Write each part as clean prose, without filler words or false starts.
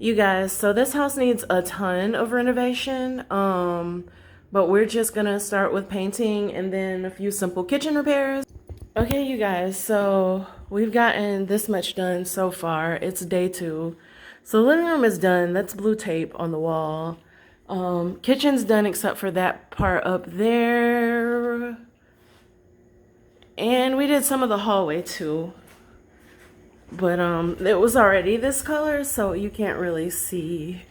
You guys, so this house needs a ton of renovation. But we're just gonna start with painting and then a few simple kitchen repairs. Okay, you guys, so we've gotten this much done so far. It's day 2. So the living room is done. That's blue tape on the wall. Kitchen's done except for that part up there. And we did some of the hallway too. But it was already this color, so you can't really see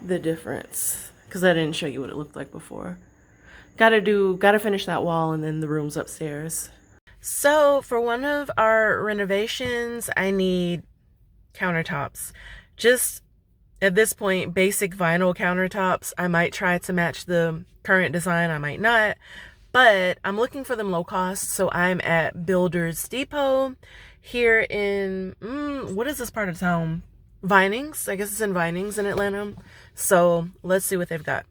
the difference because I didn't show you what it looked like before. Gotta finish that wall and then the rooms upstairs. So for one of our renovations, I need countertops. Just at this point, basic vinyl countertops. I might try to match the current design, I might not, but I'm looking for them low cost. So I'm at Builders Depot here in, what is this part of town? Vinings. I guess it's in Vinings in Atlanta. So let's see what they've got.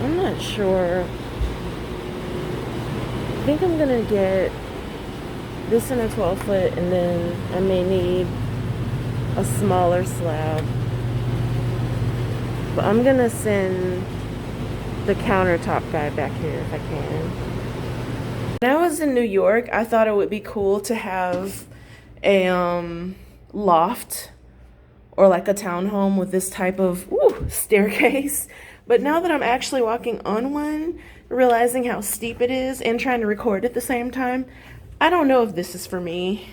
I'm not sure. I think I'm gonna get this in a 12-foot and then I may need a smaller slab. But I'm gonna send the countertop guy back here if I can. When I was in New York, I thought it would be cool to have a loft or like a townhome with this type of staircase. But now that I'm actually walking on one, realizing how steep it is and trying to record at the same time, I don't know if this is for me.